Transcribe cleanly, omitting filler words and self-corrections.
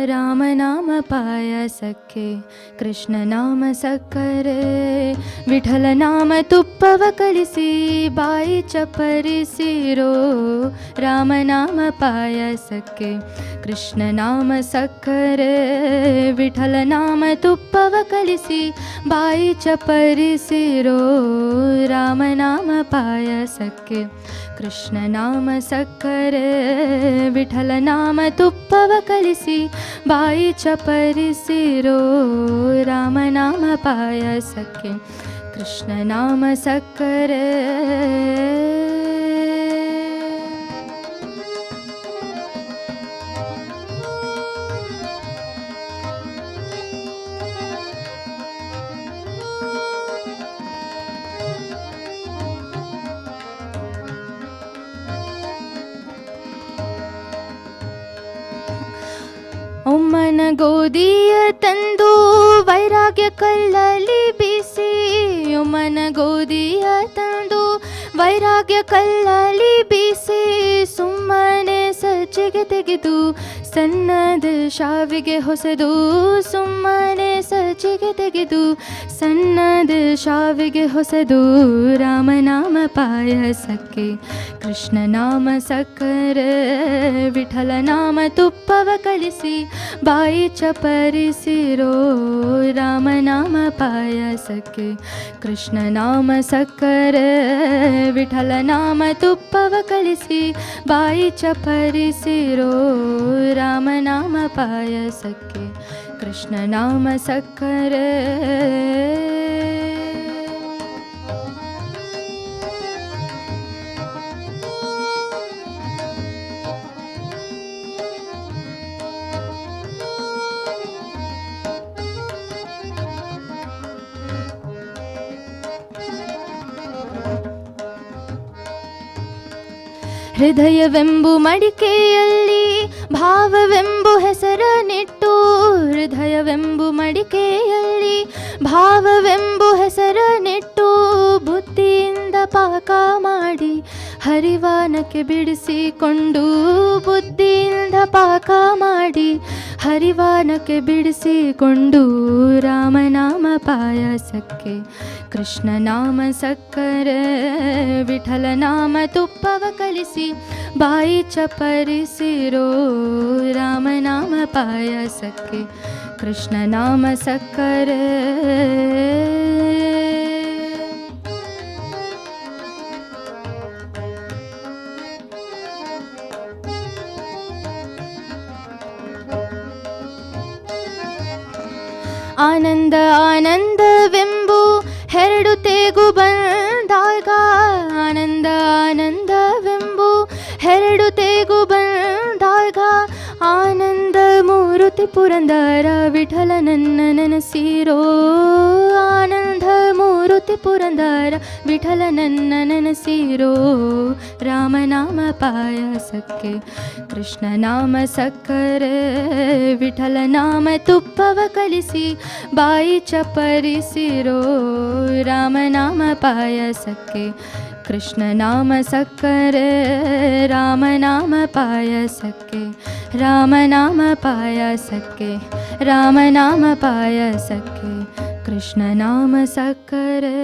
ರಾಮ ನಾಮ ಪಾಯಸಕ್ಕೆ ಕೃಷ್ಣ ನಾಮ ಸಕ್ಕರೆ, ವಿಠಲ ನಾಮ ತುಪ್ಪವ ಕಲಿಸಿ ಬಾಯಿ ಚಪ್ಪರಿಸಿರೋ. ರಾಮ ನಾಮ ಪಾಯಸಕ್ಕೆ ಕೃಷ್ಣ ನಾಮ ಸಕ್ಕರೆ, ವಿಠಲ ನಾಮ ತುಪ್ಪವ ಕಲಿಸಿ ಬಾಯಿ ಚಪ್ಪರಿಸಿರೋ. ರಾಮ ನಾಮ ಪಾಯಸಕ್ಕೆ ಕೃಷ್ಣ ನಾಮ ಸಕ್ಕರೆ, ವಿಠಲ ನಾಮ ತುಪ್ಪವ ಕಲಿಸಿ ಬಾಯಿ ಚಪರಿಸಿರೋ. ರಾಮ ನಾಮ ಪಾಯಸಕ್ಕೆ ಕೃಷ್ಣ ನಾಮ ಸಕ್ಕರೆ. ಒಮ್ಮನ ಗೋಧಿಯ ತಂದು ವೈರಾಗ್ಯ ಕಲ್ಲಲ್ಲಿ ಬೀಸಿ, ಒಮ್ಮನ ಗೋಧಿಯ ತಂದು ವೈರಾಗ್ಯ ಕಲ್ಲಲ್ಲಿ ಬೀಸಿ, ಸುಮ್ಮನೆ ಸಜ್ಜಿಗೆ ತೆಗೆದು ಸಣ್ಣದ ಶಾವಿಗೆ ಹೊಸದು. ಸುಮ್ಮನೆ ಸಜ್ಜಿಗೆ ತೆಗೆದು ಸಣ್ಣದ ಶಾವಿಗೆ ಹೊಸದು. ರಾಮನಾಮ ಪಾಯಸಕ್ಕೆ ಕೃಷ್ಣ ನಾಮ ಸಕ್ಕರೆ, ವಿಠಲ ನಾಮ ತುಪ್ಪವ ಕಲಿಸಿ ಬಾಯಿ ಚಪರಿಸಿರೋ. ರಾಮನಾಮ ಪಾಯಸಕ್ಕೆ ಕೃಷ್ಣ ನಾಮ ಸಕ್ಕರೆ, ವಿಠಲ ನಾಮ ತುಪ್ಪವ ಕಲಿಸಿ ಬಾಯಿ ಚಪರಿಸಿರೋ. ರಾಮನಾಮ ಪಾಯಸಕ್ಕೆ ಕೃಷ್ಣ ನಾಮ ಸಕ್ಕರೆ. ಹೃದಯವೆಂಬು ಮಡಿಕೆಯಲ್ಲಿ ಭಾವವೆಂಬು ಹೆಸರನಿಟ್ಟು, ಹೃದಯವೆಂಬು ಮಡಿಕೆಯಲ್ಲಿ ಭಾವವೆಂಬು ಹೆಸರನಿಟ್ಟು, ಬುದ್ಧಿಯಿಂದ ಪಾಕ ಮಾಡಿ ಹರಿವಾನಕ್ಕೆ ಬಿಡಿಸಿಕೊಂಡು. ಬುದ್ಧಿಯಿಂದ ಪಾಕ ಮಾಡಿ ಹರಿವಾನಕ್ಕೆ ಬಿಡಿಸಿಕೊಂಡು. ರಾಮನಾಮ ಪಾಯಸಕ್ಕೆ ಕೃಷ್ಣ ನಾಮ ಸಕ್ಕರೆ, ವಿಠಲ ನಾಮ ತುಪ್ಪವ ಕಲಿಸಿ ಬಾಯಿ ಚಪರಿಸಿರೋ. ರಾಮನಾಮ ಪಾಯಸಕ್ಕೆ ಕೃಷ್ಣ ನಾಮ ಸಕ್ಕರೆ. ಆನಂದ ಆನಂದವೆಂಬು ಹೆರಡು ತೇಗು ಬಂದಾಗ, ಆನಂದ ಆನಂದವೆಂಬು ಹೆರಡು ತೇಗು ಬಂದಾಗ, ಆನಂದ ಮೂರುತಿ ಪುರಂದರ ವಿಠಲನನ್ನ ನೆನಸಿರೋ. ಆನಂದ ಮೂರುತಿ ಪುರಂದರ ವಿಠಲನನ್ನ ನೆನಸಿರೋ. ರಾಮನಾಮ ಪಾಯಸಕ್ಕೆ ಕೃಷ್ಣ ನಾಮ ಸಕ್ಕರೆ, ವಿಠಲ ನಾಮ ತುಪ್ಪವ ಕಲಿಸಿ ಬಾಯಿ ಚಪರಿಸಿರೋ. ರಾಮನಾಮ ಪಾಯಸಕ್ಕೆ ಕೃಷ್ಣ ನಾಮ ಸಕ್ಕರೆ, ರಾಮನಾಮ ಪಾಯಸಕ್ಕೆ, ರಾಮನಾಮ ಪಾಯಸಕ್ಕೆ, ರಾಮನಾಮ ಪಾಯಸಕ್ಕೆ ಕೃಷ್ಣ ನಾಮ ಸಕ್ಕರೆ.